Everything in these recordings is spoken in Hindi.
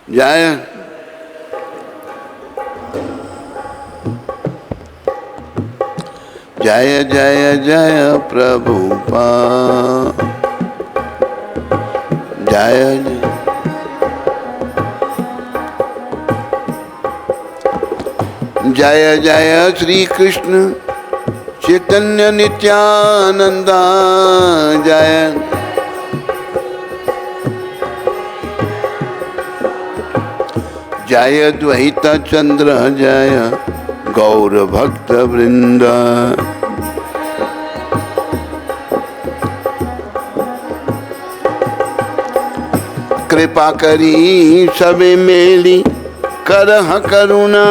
जय जय जय जय प्रभुपाद, जय जय जय श्री कृष्ण चैतन्य नित्यानंद, जय जय द्वैत चंद्र, जय गौर भक्त वृंद। कृपा करी सबे मेली करह करुणा,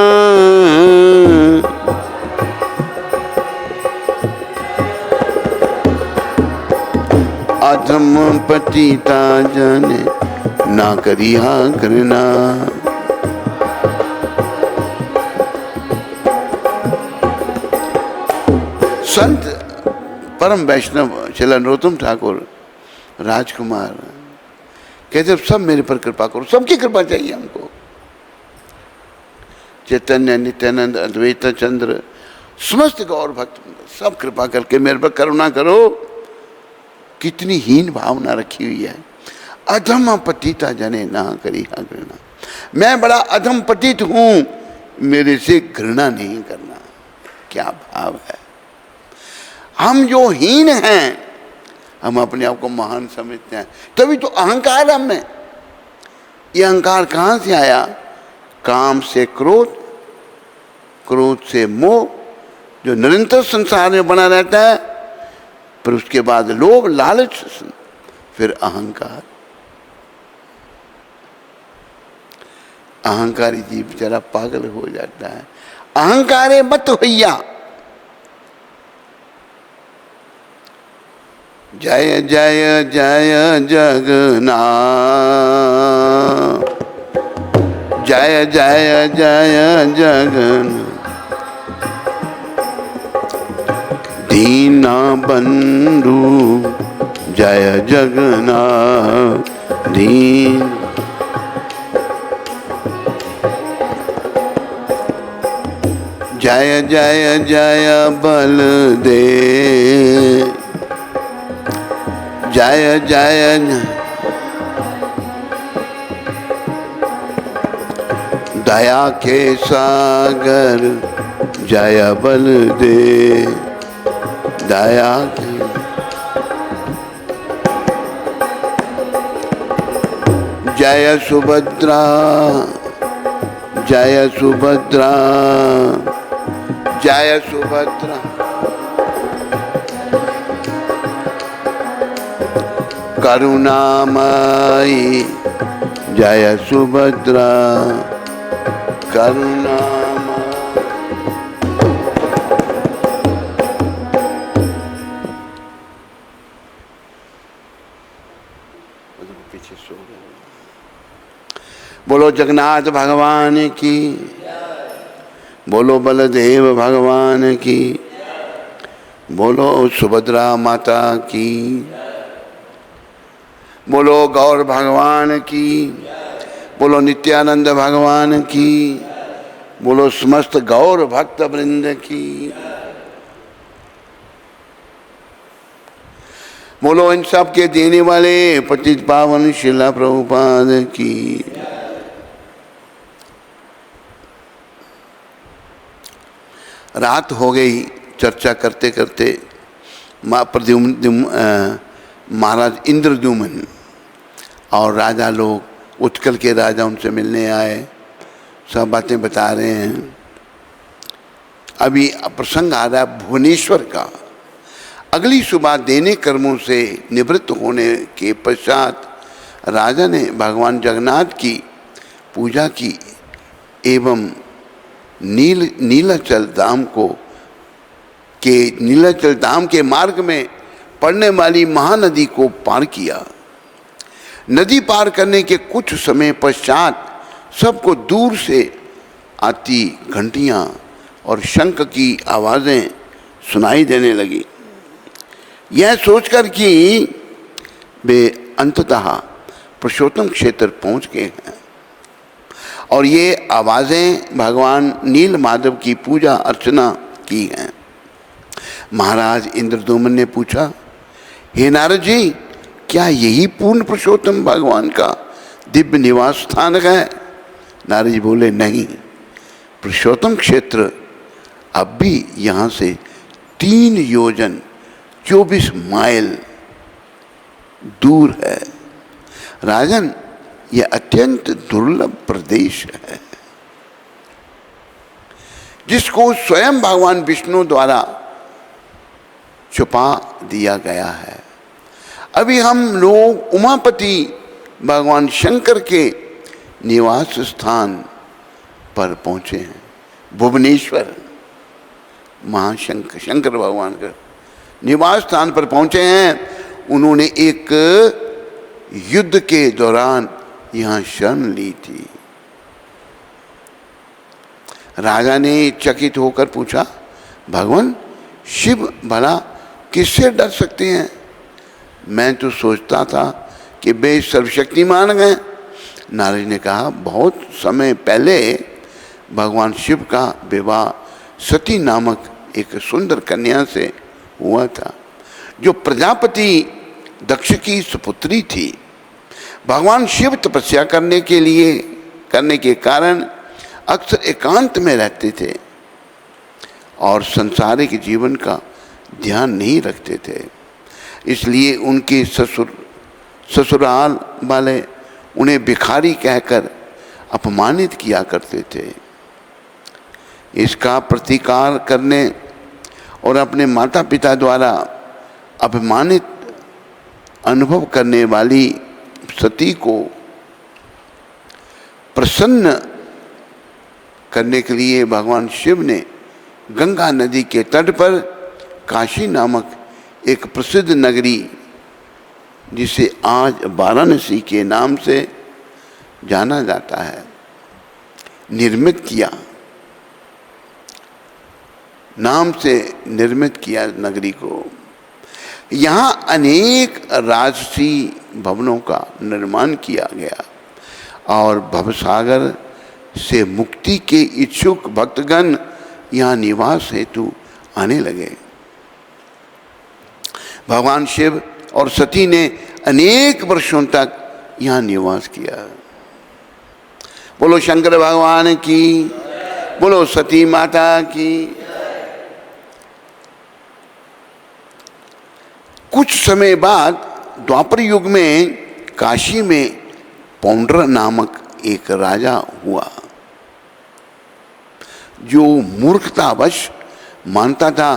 अधम पतिता जने ना करिहा घृणा। संत परम वैष्णव श्री नरोत्तम ठाकुर राजकुमार कहते सब मेरे पर कृपा करो, सबकी कृपा चाहिए हमको। चैतन्य नित्यानंद अद्वैत चंद्र समस्त गौर भक्त सब कृपा करके मेरे पर करुणा करो। कितनी हीन भावना रखी हुई है। अधम पतिता जने ना करी घृणा, मैं बड़ा अधम पतित हूं, मेरे से घृणा नहीं करना। क्या भाव है। हम जो हीन हैं हम अपने आप को महान समझते हैं, तभी तो अहंकार हम में। ये अहंकार कहाँ से आया? काम से क्रोध, क्रोध से मोह, जो निरंतर संसार में बना रहता है, फिर उसके बाद लोभ लालच, फिर अहंकार। अहंकारी जीव बेचारा पागल हो जाता है। अहंकारे मत होइया, जय जय जय जगन्नाथ, जय जय जय जगन्नाथ। दीना बंधु जय जगन्नाथ, दीन जय जय जय बलदेव, जय जय दया के सागर, जय बलदेव दया के। जय सुभद्रा, जय सुभद्रा, जय सुभद्रा। करुणामयी जय सुभद्रा, करुणामयी। पीछे सो गए। बोलो जगन्नाथ भगवान की, बोलो बलदेव भगवान की, बोलो सुभद्रा माता की, बोलो गौर भगवान की, बोलो नित्यानंद भगवान की, बोलो समस्त गौर भक्त वृंद की, बोलो इन सब के देने वाले पतित पावन शिला प्रभुपाद की। रात हो गई। चर्चा करते करते महाराज इंद्रद्युम्न और राजा लोग, उत्कल के राजा उनसे मिलने आए, सब बातें बता रहे हैं। अभी प्रसंग आ रहा है भुवनेश्वर का। अगली सुबह देने कर्मों से निवृत्त होने के पश्चात राजा ने भगवान जगन्नाथ की पूजा की एवं नीलाचल धाम के मार्ग में पड़ने वाली महानदी को पार किया। नदी पार करने के कुछ समय पश्चात सबको दूर से आती घंटियां और शंख की आवाजें सुनाई देने लगी। यह सोचकर कि वे अंततः पुरुषोत्तम क्षेत्र पहुंच गए हैं। और ये आवाज़ें भगवान नील माधव की पूजा अर्चना की हैं। महाराज इंद्रदुम्न ने पूछा, हे नारद जी, क्या यही पूर्ण पुरुषोत्तम भगवान का दिव्य निवास स्थान है? नारद जी बोले, नहीं, पुरुषोत्तम क्षेत्र अब भी यहाँ से 3 योजन 24 माइल दूर है। राजन, यह अत्यंत दुर्लभ प्रदेश है जिसको स्वयं भगवान विष्णु द्वारा छुपा दिया गया है। अभी हम लोग उमापति भगवान शंकर के निवास स्थान पर पहुंचे हैं। भुवनेश्वर महाशंकर शंकर भगवान का निवास स्थान पर पहुंचे हैं। उन्होंने एक युद्ध के दौरान यहाँ शरण ली थी। राजा ने चकित होकर पूछा, भगवान शिव भला किससे डर सकते हैं? मैं तो सोचता था कि वे सर्वशक्तिमान हैं। नारद ने कहा, बहुत समय पहले भगवान शिव का विवाह सती नामक एक सुंदर कन्या से हुआ था, जो प्रजापति दक्ष की सुपुत्री थी। भगवान शिव तपस्या करने के कारण अक्सर एकांत में रहते थे और संसारिक जीवन का ध्यान नहीं रखते थे। इसलिए उनके ससुराल वाले उन्हें भिखारी कहकर अपमानित किया करते थे। इसका प्रतिकार करने और अपने माता पिता द्वारा अपमानित अनुभव करने वाली सती को प्रसन्न करने के लिए भगवान शिव ने गंगा नदी के तट पर काशी नामक एक प्रसिद्ध नगरी, जिसे आज वाराणसी के नाम से जाना जाता है, निर्मित किया नगरी को। यहाँ अनेक राजसी भवनों का निर्माण किया गया और भवसागर से मुक्ति के इच्छुक भक्तगण यहाँ निवास हेतु आने लगे। भगवान शिव और सती ने अनेक वर्षों तक यहाँ निवास किया। बोलो शंकर भगवान की, बोलो सती माता की। कुछ समय बाद द्वापर युग में काशी में पौंड्र नामक एक राजा हुआ, जो मूर्खतावश मानता था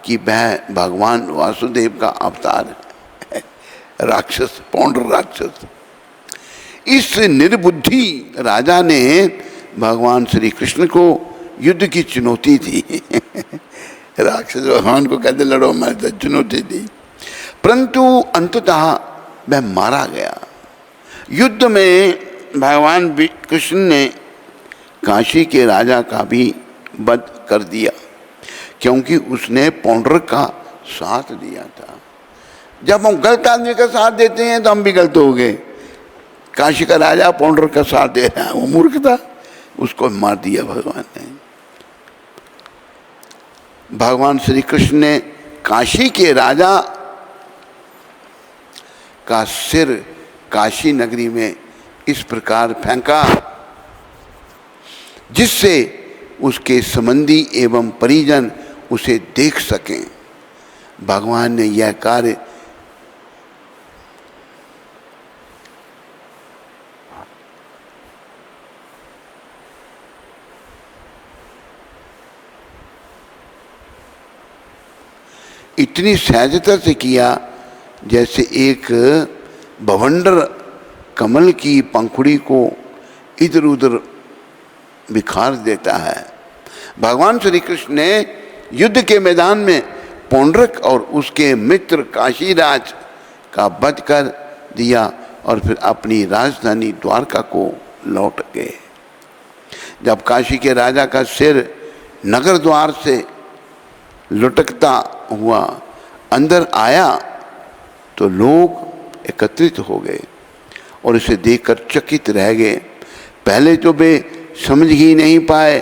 कि वह भगवान वासुदेव का अवतार है। राक्षस, पौंड्र राक्षस। इस निर्बुद्धि राजा ने भगवान श्री कृष्ण को युद्ध की चुनौती दी। राक्षस भगवान को कहते, लड़ो, मैं चुनौती दी, परंतु अंततः वह मारा गया। युद्ध में भगवान कृष्ण ने काशी के राजा का भी वध कर दिया, क्योंकि उसने पौंड्र का साथ दिया था। जब हम गलत आदमी का साथ देते हैं तो हम भी गलत हो गए। काशी का राजा पौंड्र का साथ दे रहा है, वो मूर्ख था, उसको मार दिया भगवान ने। भगवान श्री कृष्ण ने काशी के राजा का सिर काशी नगरी में इस प्रकार फेंका जिससे उसके संबंधी एवं परिजन उसे देख सकें। भगवान ने यह कार्य इतनी सहजता से किया जैसे एक भवंडर कमल की पंखुड़ी को इधर उधर बिखार देता है। भगवान श्री कृष्ण ने युद्ध के मैदान में पौंड्रक और उसके मित्र काशीराज का वध कर दिया और फिर अपनी राजधानी द्वारका को लौट गए। जब काशी के राजा का सिर नगर द्वार से लुटकता हुआ अंदर आया तो लोग एकत्रित हो गए और इसे देखकर चकित रह गए। पहले तो वे समझ ही नहीं पाए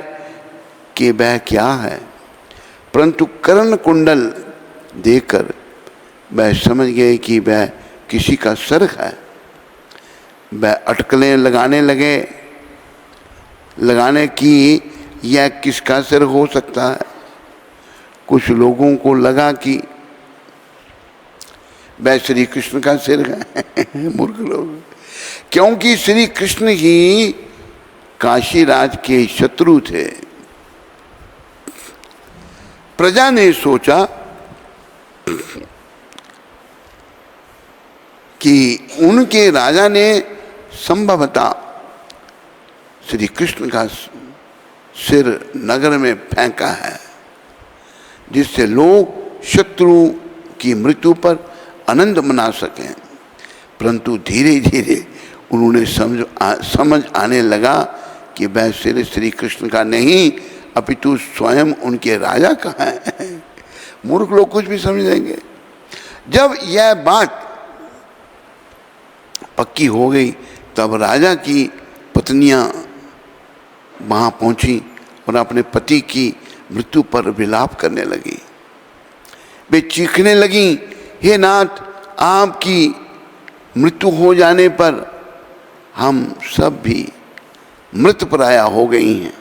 कि वह क्या है, परंतु कर्ण कुंडल देखकर वह समझ गए कि वह किसी का सर है। वह अटकलें लगाने की यह किसका सिर हो सकता है। कुछ लोगों को लगा कि वह श्री कृष्ण का सिर है। मूर्ख लोग, क्योंकि श्री कृष्ण ही काशीराज के शत्रु थे। प्रजा ने सोचा कि उनके राजा ने संभवतः श्री कृष्ण का सिर नगर में फेंका है, जिससे लोग शत्रु की मृत्यु पर आनंद मना सकें। परंतु धीरे धीरे उन्होंने समझ आने लगा कि वह सिर श्री कृष्ण का नहीं अपितु स्वयं उनके राजा का है। मूर्ख लोग कुछ भी समझ लेंगे। जब यह बात पक्की हो गई तब राजा की पत्नियां वहां पहुंची और अपने पति की मृत्यु पर विलाप करने लगी। वे चीखने लगी, हे नाथ, आपकी मृत्यु हो जाने पर हम सब भी मृतप्राया हो गई हैं।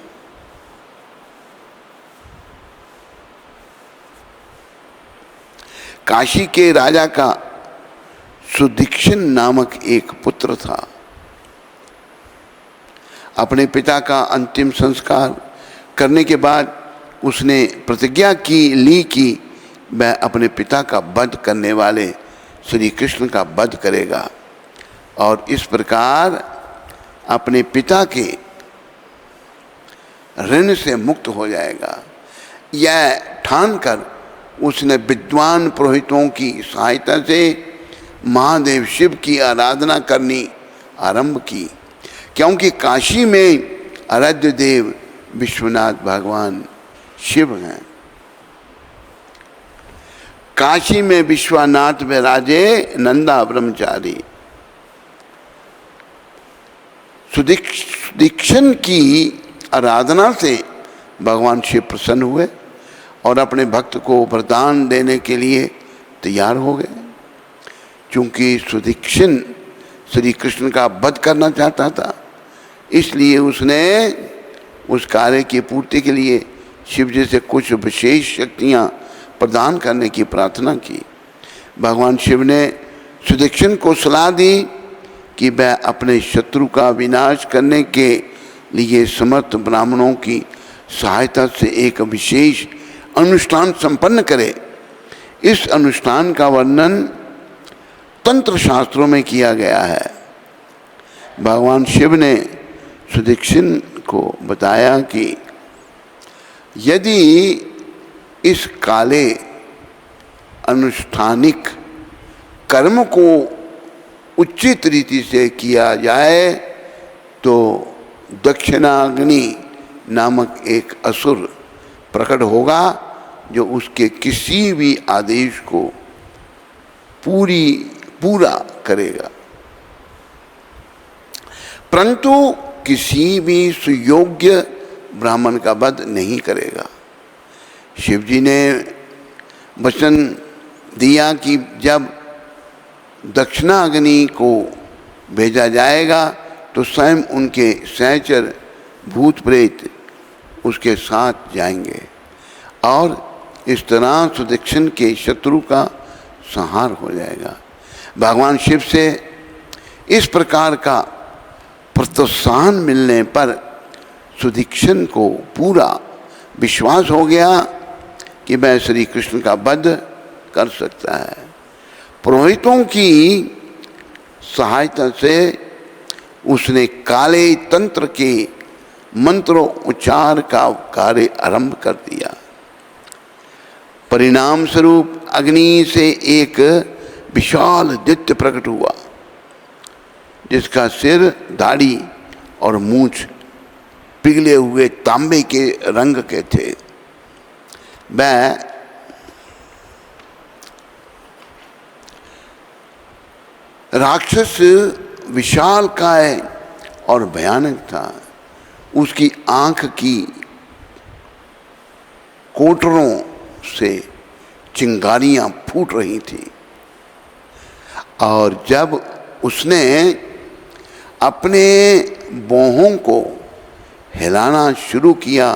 काशी के राजा का सुदीक्षण नामक एक पुत्र था। अपने पिता का अंतिम संस्कार करने के बाद उसने प्रतिज्ञा ली कि वह अपने पिता का वध करने वाले श्री कृष्ण का वध करेगा और इस प्रकार अपने पिता के ऋण से मुक्त हो जाएगा। यह ठानकर उसने विद्वान पुरोहितों की सहायता से महादेव शिव की आराधना करनी आरंभ की, क्योंकि काशी में आराध्य देव विश्वनाथ भगवान शिव हैं। काशी में विश्वनाथ विराजे नंदा ब्रह्मचारी। सुदीक्षण की आराधना से भगवान शिव प्रसन्न हुए और अपने भक्त को वरदान देने के लिए तैयार हो गए। चूंकि सुदीक्षण श्री कृष्ण का वध करना चाहता था, इसलिए उसने उस कार्य की पूर्ति के लिए शिव जी से कुछ विशेष शक्तियां प्रदान करने की प्रार्थना की। भगवान शिव ने सुदीक्षण को सलाह दी कि वह अपने शत्रु का विनाश करने के लिए समर्थ ब्राह्मणों की सहायता से एक विशेष अनुष्ठान संपन्न करे। इस अनुष्ठान का वर्णन तंत्र शास्त्रों में किया गया है। भगवान शिव ने सुदीक्षण को बताया कि यदि इस काले अनुष्ठानिक कर्म को उचित रीति से किया जाए तो दक्षिणाग्नि नामक एक असुर प्रकट होगा जो उसके किसी भी आदेश को पूरा करेगा, परंतु किसी भी सुयोग्य ब्राह्मण का वध नहीं करेगा। शिव जी ने वचन दिया कि जब दक्षिणाग्नि को भेजा जाएगा तो स्वयं उनके सहचर भूत प्रेत उसके साथ जाएंगे और इस तरह सुदीक्षण के शत्रु का संहार हो जाएगा। भगवान शिव से इस प्रकार का प्रोत्साहन मिलने पर सुदीक्षण को पूरा विश्वास हो गया कि वह श्री कृष्ण का वध कर सकता है। पुरोहितों की सहायता से उसने काले तंत्र के मंत्रों उच्चार का कार्य आरंभ कर दिया। परिणाम स्वरूप अग्नि से एक विशाल दैत्य प्रकट हुआ, जिसका सिर, दाढ़ी और मूंछ पिघले हुए तांबे के रंग के थे। वह राक्षस विशालकाय और भयानक था। उसकी आंख की कोटरों से चिंगारियां फूट रही थी। और जब उसने अपने बाहों को हिलाना शुरू किया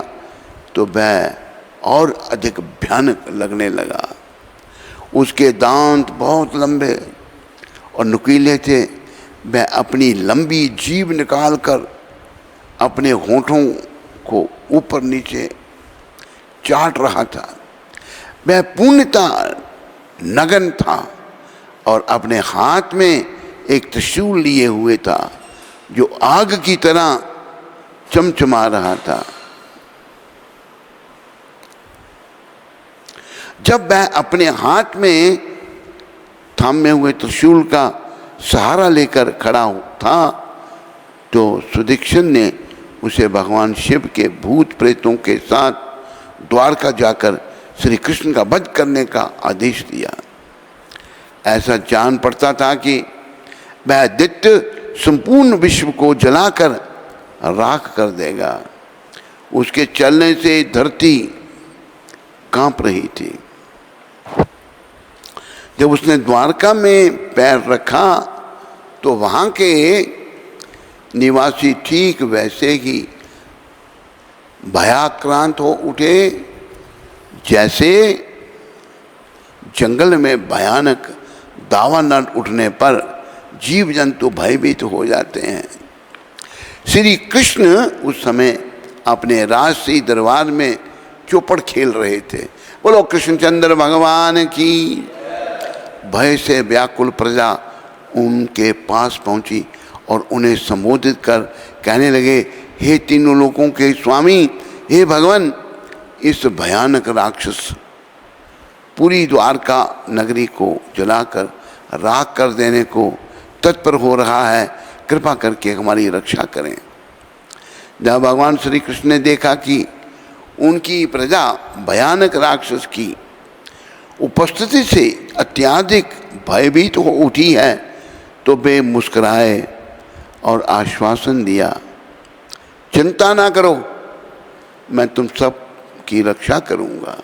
तो वह और अधिक भयानक लगने लगा। उसके दांत बहुत लंबे और नुकीले थे। वह अपनी लंबी जीभ निकालकर अपने होठों को ऊपर नीचे चाट रहा था। वह पूर्णतः नग्न था और अपने हाथ में एक त्रिशूल लिए हुए था जो आग की तरह चमचमा रहा था। जब वह अपने हाथ में थामे हुए त्रिशूल का सहारा लेकर खड़ा था तो सुदीक्षण ने उसे भगवान शिव के भूत प्रेतों के साथ द्वारका जाकर श्री कृष्ण का वध करने का आदेश दिया। ऐसा जान पड़ता था कि वह दैत्य संपूर्ण विश्व को जलाकर राख कर देगा। उसके चलने से धरती कांप रही थी। जब उसने द्वारका में पैर रखा तो वहाँ के निवासी ठीक वैसे ही भयाक्रांत हो उठे जैसे जंगल में भयानक दावानल उठने पर जीव जंतु भयभीत हो जाते हैं। श्री कृष्ण उस समय अपने राजसी दरबार में चौपड़ खेल रहे थे। बोलो कृष्णचंद्र भगवान की। भय से व्याकुल प्रजा उनके पास पहुंची और उन्हें संबोधित कर कहने लगे, हे तीनों लोकों के स्वामी, हे भगवान, इस भयानक राक्षस पूरी द्वारका नगरी को जलाकर राख कर देने को तत्पर हो रहा है, कृपा करके हमारी रक्षा करें। जब भगवान श्री कृष्ण ने देखा कि उनकी प्रजा भयानक राक्षस की उपस्थिति से अत्यधिक भयभीत हो उठी है तो वे मुस्कुराए और आश्वासन दिया, चिंता ना करो, मैं तुम सब की रक्षा करूंगा।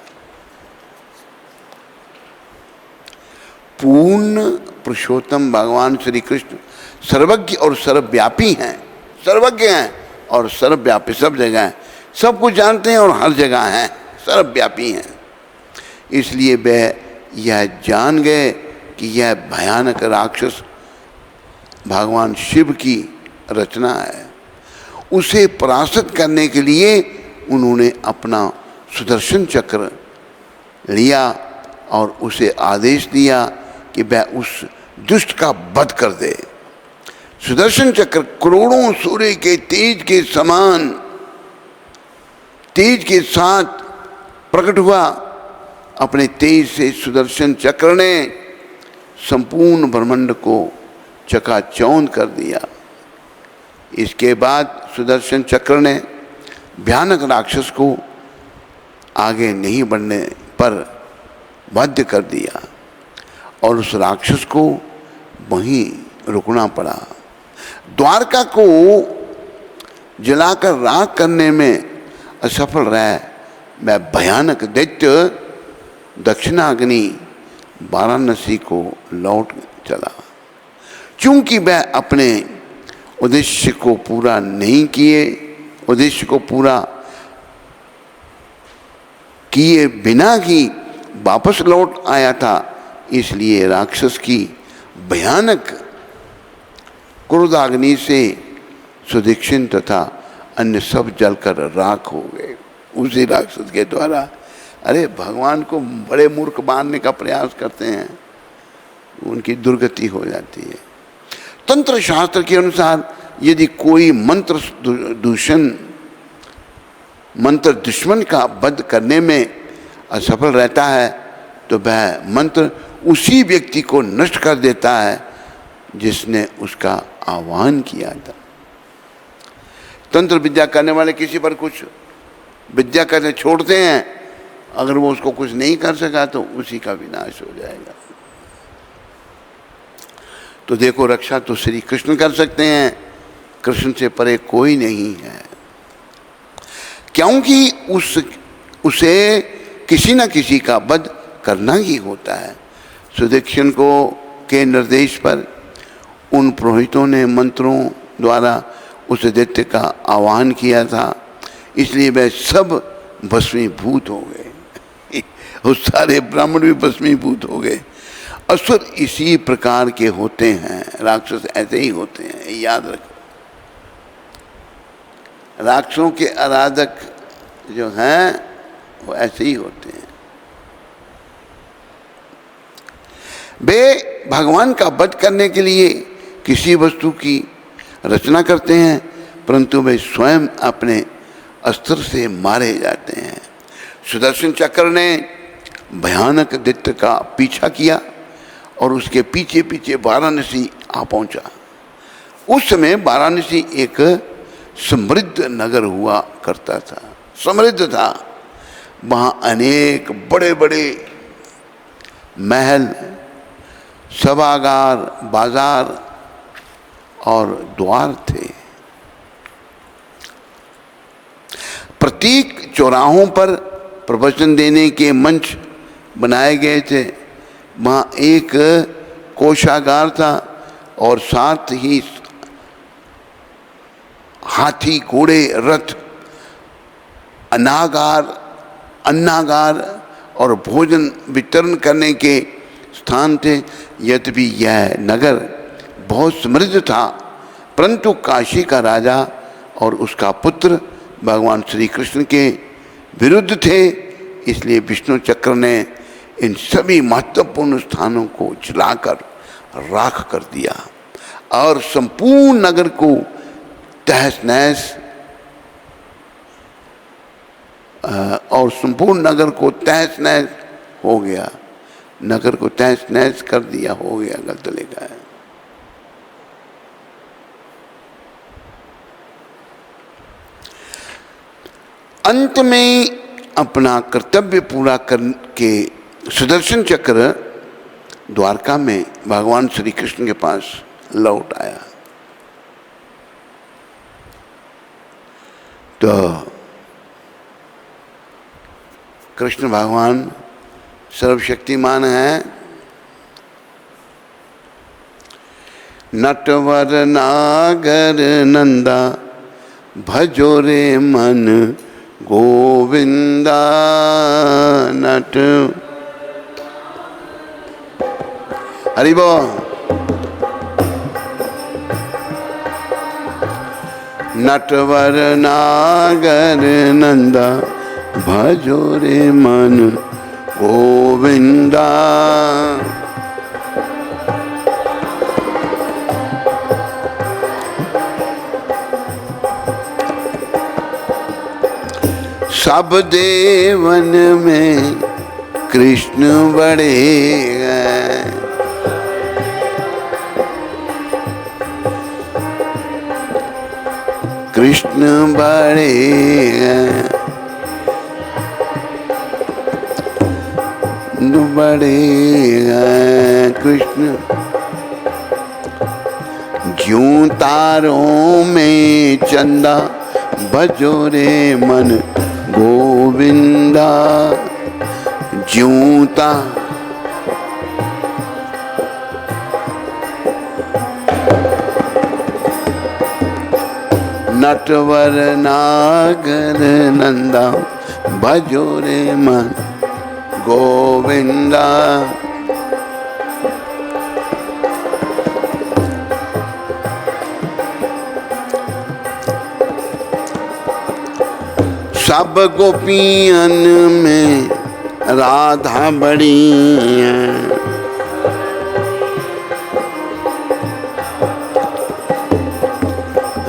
पूर्ण पुरुषोत्तम भगवान श्री कृष्ण सर्वज्ञ और सर्वव्यापी हैं, सर्वज्ञ हैं और सर्वव्यापी, सब जगह हैं, सब कुछ जानते हैं और हर जगह हैं, सर्वव्यापी हैं। इसलिए वे यह जान गए कि यह भयानक राक्षस भगवान शिव की रचना है। उसे परास्त करने के लिए उन्होंने अपना सुदर्शन चक्र लिया और उसे आदेश दिया कि वह उस दुष्ट का वध कर दे। सुदर्शन चक्र करोड़ों सूर्य के तेज के समान तेज के साथ प्रकट हुआ। अपने तेज से सुदर्शन चक्र ने संपूर्ण ब्रह्मांड को चकाचौंध कर दिया। इसके बाद सुदर्शन चक्र ने भयानक राक्षस को आगे नहीं बढ़ने पर वध कर दिया और उस राक्षस को वहीं रुकना पड़ा। द्वारका को जलाकर राख करने में असफल रहा वह भयानक दैत्य दक्षिणाग्नि वाराणसी को लौट चला। चूंकि वह अपने उद्देश्य को पूरा नहीं किए बिना ही वापस लौट आया था, इसलिए राक्षस की भयानक क्रोधाग्नि से सुदीक्षण तथा अन्य सब जलकर राख हो गए उसी राक्षस के द्वारा। अरे भगवान को बड़े मूर्ख मानने का प्रयास करते हैं, उनकी दुर्गति हो जाती है। तंत्र शास्त्र के अनुसार यदि कोई मंत्र दुश्मन का वध करने में असफल रहता है तो वह मंत्र उसी व्यक्ति को नष्ट कर देता है जिसने उसका आह्वान किया था। तंत्र विद्या करने वाले किसी पर कुछ विद्या करने छोड़ते हैं, अगर वो उसको कुछ नहीं कर सका तो उसी का विनाश हो जाएगा। तो देखो, रक्षा तो श्री कृष्ण कर सकते हैं, कृष्ण से परे कोई नहीं है। क्योंकि उसे किसी न किसी का वध करना ही होता है। सुदक्षिण को के निर्देश पर उन पुरोहितों ने मंत्रों द्वारा उस दैत्य का आह्वान किया था, इसलिए वे सब भस्मीभूत हो गए। उस सारे ब्राह्मण भी भस्मीभूत हो गए। असुर इसी प्रकार के होते हैं, राक्षस ऐसे ही होते हैं, याद रखो। राक्षसों के आराधक जो हैं वो ऐसे ही होते हैं। वे भगवान का वध करने के लिए किसी वस्तु की रचना करते हैं, परंतु वे स्वयं अपने अस्त्र से मारे जाते हैं। सुदर्शन चक्र ने भयानक दैत्य का पीछा किया और उसके पीछे पीछे वाराणसी आ पहुंचा। उस समय वाराणसी एक समृद्ध नगर हुआ करता था, समृद्ध था। वहाँ अनेक बड़े बड़े महल, सभागार, बाजार और द्वार थे। प्रत्येक चौराहों पर प्रवचन देने के मंच बनाए गए थे। वहाँ एक कोषागार था और साथ ही हाथी, घोड़े, रथ, अन्नागार और भोजन वितरण करने के स्थान थे। यद्यपि यह नगर बहुत समृद्ध था, परंतु काशी का राजा और उसका पुत्र भगवान श्री कृष्ण के विरुद्ध थे, इसलिए विष्णु चक्र ने इन सभी महत्वपूर्ण स्थानों को जलाकर राख कर दिया और संपूर्ण नगर को तहस नहस हो गया। नगर को तहस नहस कर दिया, हो गया, गलत लिखा है। अंत में अपना कर्तव्य पूरा करके सुदर्शन चक्र द्वारका में भगवान श्री कृष्ण के पास लौट आया। तो कृष्ण भगवान सर्वशक्तिमान है। नटवर नागर नंदा भजो रे मन गोविंदा। नट हरि बोल। नटवर नागर नंदा भजो रे मन गोविंदा। सब देवन में कृष्ण बड़े हैं। कृष्ण बड़े हैं, बड़े हैं कृष्ण। ज्यों तारों में चंदा भजो रे मन गोविंदा। ज्यों नटवर नागर नंदा भजो रे मन गोविंदा। सब गोपियन में राधा बड़ी है।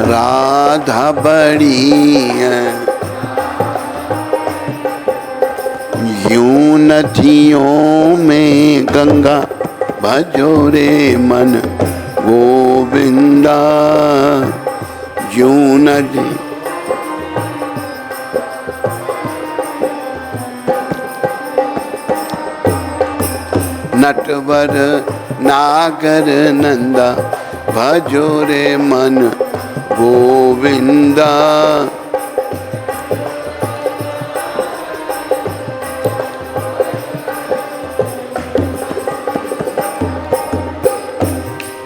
राधा बड़ी है। यूं नदियों में गंगा भजो रे मन गोविंदा। यूं नदी नटवर नागर नंदा भजो रे मन गोविंदा।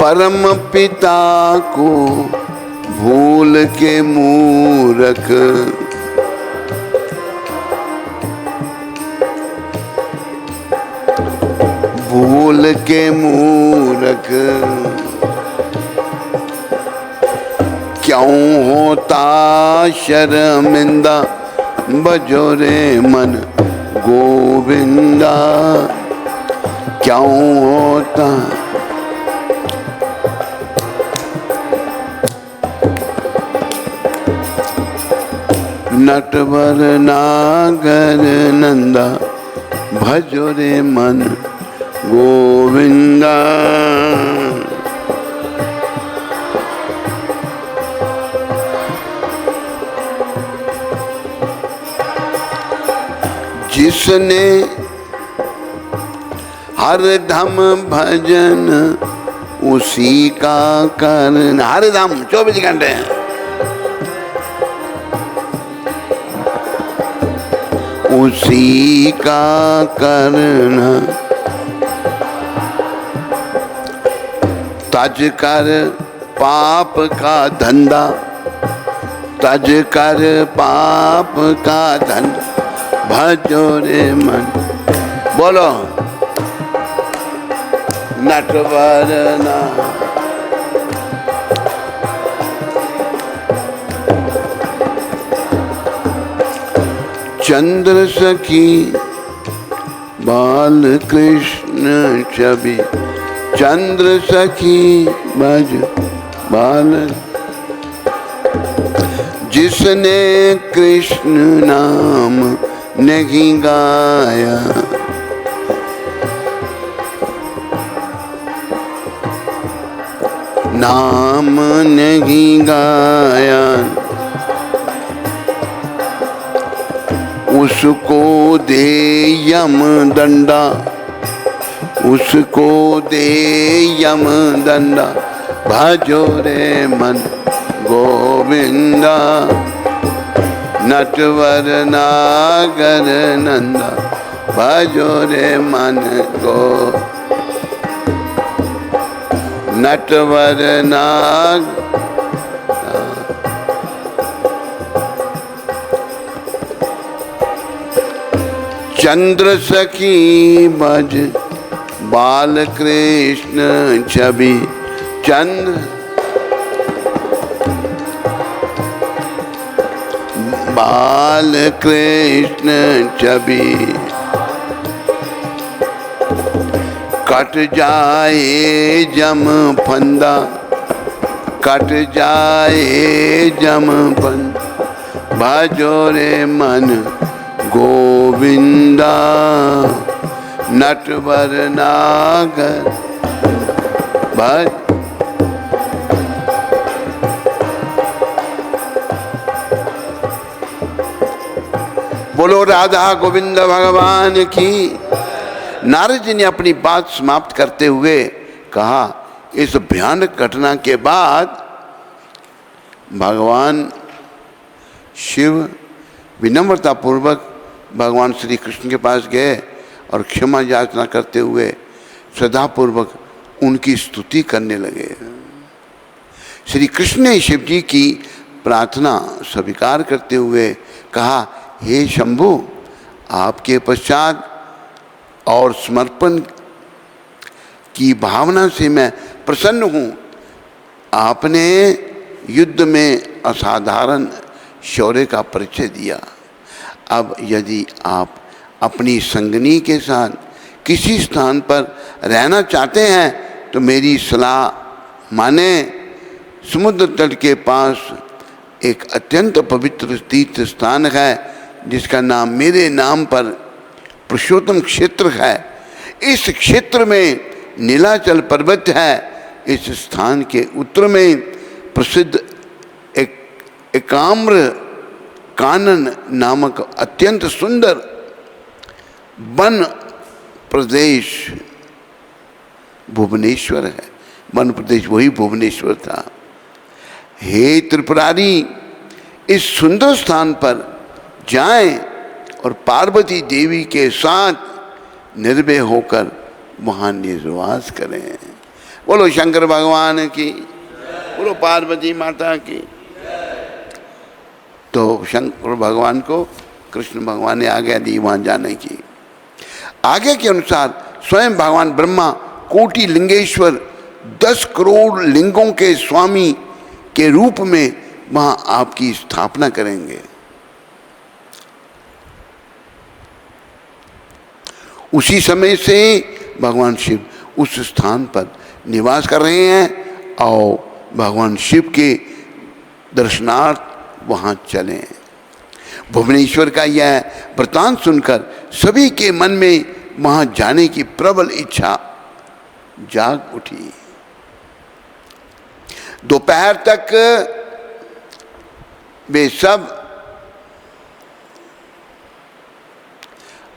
परम पिता को भूल के मूरख, भूल के मूरख, क्यों होता शर्मिंदा, बजो रे मन गोविंदा, क्यों होता। नटवर नागर नंदा, भजो रे मन गोविंदा। जिसने हरदम भजन उसी का करना, हरदम 24 घंटे, उसी का करना। तज कर पाप का धंधा, तज कर पाप का धंधा, भजो रे मन। बोलो नटवर ना। चंद्र सखी बाल कृष्ण छवि, चंद्र सखी भज बाल। जिसने कृष्ण नाम नहीं गाया, नाम नहीं गाया, उसको दे यम दंडा, उसको दे यम दंडा, भजो रे मन गोविंदा। नटवर नागर नंदा, भजो रे मन गो। नटवर नाग चंद्र सखी भज बाल कृष्ण छवि, चंद्र बाल कृष्ण छवि। कट जाए जम फंदा, कट जाए जम फंदा, भजो रे मन गोविंदा। नटवर नागर भज। बोलो राधा गोविंद भगवान की। नारद जी ने अपनी बात समाप्त करते हुए कहा, इस भयानक घटना के बाद भगवान शिव विनम्रता पूर्वक भगवान श्री कृष्ण के पास गए और क्षमा याचना करते हुए श्रद्धापूर्वक उनकी स्तुति करने लगे। श्री कृष्ण ने शिव जी की प्रार्थना स्वीकार करते हुए कहा, हे शंभु, आपके पश्चात और समर्पण की भावना से मैं प्रसन्न हूँ। आपने युद्ध में असाधारण शौर्य का परिचय दिया। अब यदि आप अपनी संगनी के साथ किसी स्थान पर रहना चाहते हैं तो मेरी सलाह माने। समुद्र तट के पास एक अत्यंत पवित्र तीर्थ स्थान है जिसका नाम मेरे नाम पर पुरुषोत्तम क्षेत्र है। इस क्षेत्र में नीलाचल पर्वत है। इस स्थान के उत्तर में प्रसिद्ध एकाम्र कानन नामक अत्यंत सुंदर वन प्रदेश भुवनेश्वर है। वन प्रदेश वही भुवनेश्वर था। हे त्रिपुरारी, इस सुंदर स्थान पर जाएं और पार्वती देवी के साथ निर्भय होकर वहाँ निवास करें। बोलो शंकर भगवान की, बोलो पार्वती माता की। तो शंकर भगवान को कृष्ण भगवान ने आज्ञा दी वहाँ जाने की। आगे के अनुसार स्वयं भगवान ब्रह्मा कोटि लिंगेश्वर 10 करोड़ लिंगों के स्वामी के रूप में वहाँ आपकी स्थापना करेंगे। उसी समय से भगवान शिव उस स्थान पर निवास कर रहे हैं और भगवान शिव के दर्शनार्थ वहाँ चलें। भुवनेश्वर का यह वृत्तांत सुनकर सभी के मन में वहाँ जाने की प्रबल इच्छा जाग उठी। दोपहर तक वे सब,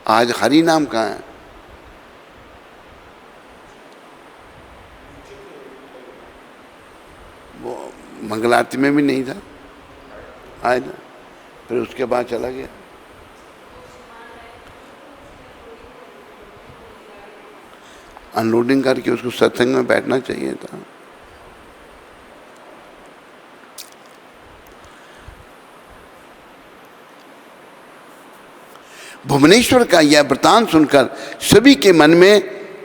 आज हरि नाम कहाँ है? वो मंगल आरती में भी नहीं था, आए ना, फिर उसके बाद चला गया। अनलोडिंग करके उसको सत्संग में बैठना चाहिए था। भुवनेश्वर का यह वृत्तांत सुनकर सभी के मन में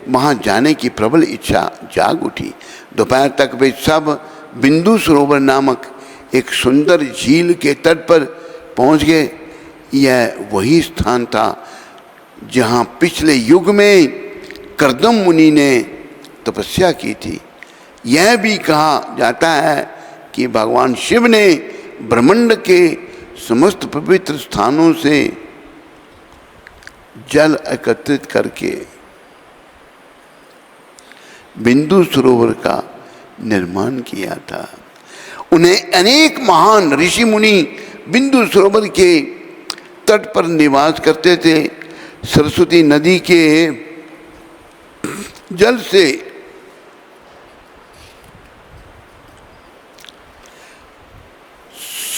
वहां जाने की प्रबल इच्छा जाग उठी। दोपहर तक वे सब बिंदु सरोवर नामक एक सुंदर झील के तट पर पहुंच गए। यह वही स्थान था जहां पिछले युग में कर्दम मुनि ने तपस्या की थी। यह भी कहा जाता है कि भगवान शिव ने ब्रह्मांड के समस्त पवित्र स्थानों से जल एकत्रित करके बिंदु सरोवर का निर्माण किया था। उन्हें अनेक महान ऋषि मुनि बिंदु सरोवर के तट पर निवास करते थे। सरस्वती नदी के जल से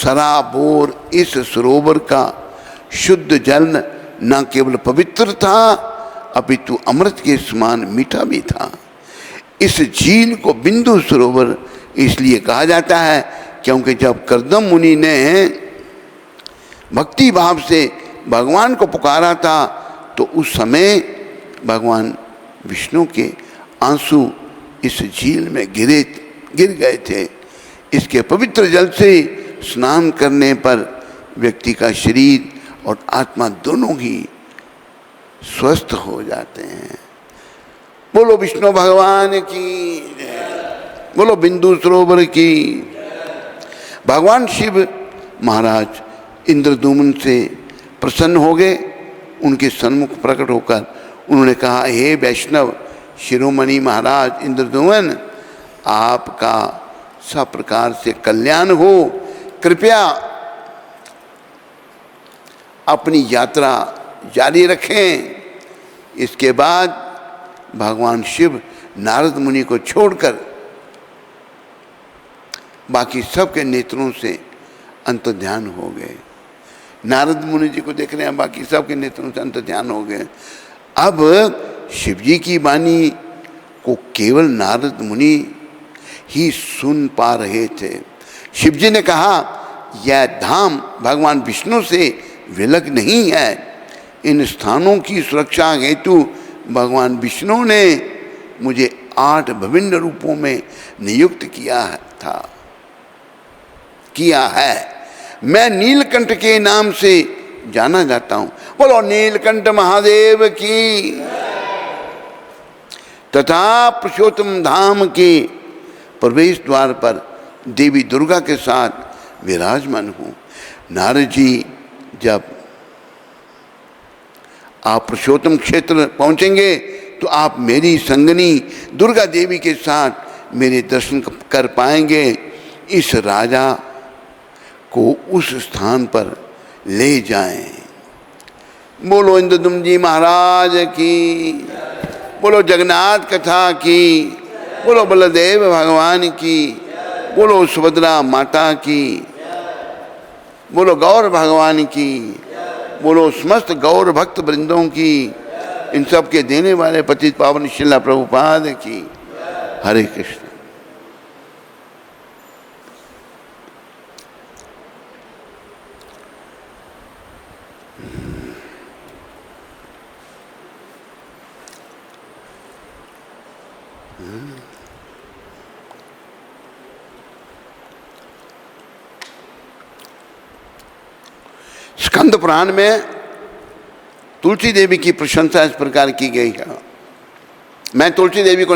सराबोर इस सरोवर का शुद्ध जल न केवल पवित्र था अपितु अमृत के समान मीठा भी था। इस झील को बिंदु सरोवर इसलिए कहा जाता है क्योंकि जब कर्दम मुनि ने भक्ति भाव से भगवान को पुकारा था तो उस समय भगवान विष्णु के आंसू इस झील में गिर गए थे। इसके पवित्र जल से स्नान करने पर व्यक्ति का शरीर और आत्मा दोनों ही स्वस्थ हो जाते हैं। बोलो विष्णु भगवान की, बोलो बिंदु सरोवर की। भगवान शिव महाराज इंद्रदुम्न से प्रसन्न हो गए। उनके सन्मुख प्रकट होकर उन्होंने कहा, हे वैष्णव शिरोमणि महाराज इंद्रदुम्न, आपका सब प्रकार से कल्याण हो। कृपया अपनी यात्रा जारी रखें। इसके बाद भगवान शिव नारद मुनि को छोड़कर बाकी सबके नेत्रों से अंतर्ध्यान हो गए। नारद मुनि जी को देख रहे हैं, बाकी सबके नेत्रों से अंतर्ध्यान हो गए। अब शिव जी की वाणी को केवल नारद मुनि ही सुन पा रहे थे। शिव जी ने कहा, यह धाम भगवान विष्णु से विलग नहीं है। इन स्थानों की सुरक्षा हेतु भगवान विष्णु ने मुझे 8 विभिन्न रूपों में नियुक्त किया है। मैं नीलकंठ के नाम से जाना जाता हूं। बोलो नीलकंठ महादेव की। तथा पुरुषोत्तम धाम के प्रवेश द्वार पर देवी दुर्गा के साथ विराजमान हूँ। नारद जी, जब आप पुरुषोत्तम क्षेत्र पहुँचेंगे तो आप मेरी संगनी दुर्गा देवी के साथ मेरे दर्शन कर पाएंगे। इस राजा को उस स्थान पर ले जाएं। बोलो इंद्रदुम्न जी महाराज की, बोलो जगन्नाथ कथा की, बोलो बलदेव भगवान की, बोलो सुभद्रा माता की, बोलो गौर भगवान की, बोलो समस्त गौर भक्त वृंदों की, इन सब के देने वाले पतित पावन श्रील प्रभुपाद की। हरे कृष्ण। स्कंद पुराण में तुलसी देवी की प्रशंसा इस प्रकार की गई है। मैं तुलसी देवी को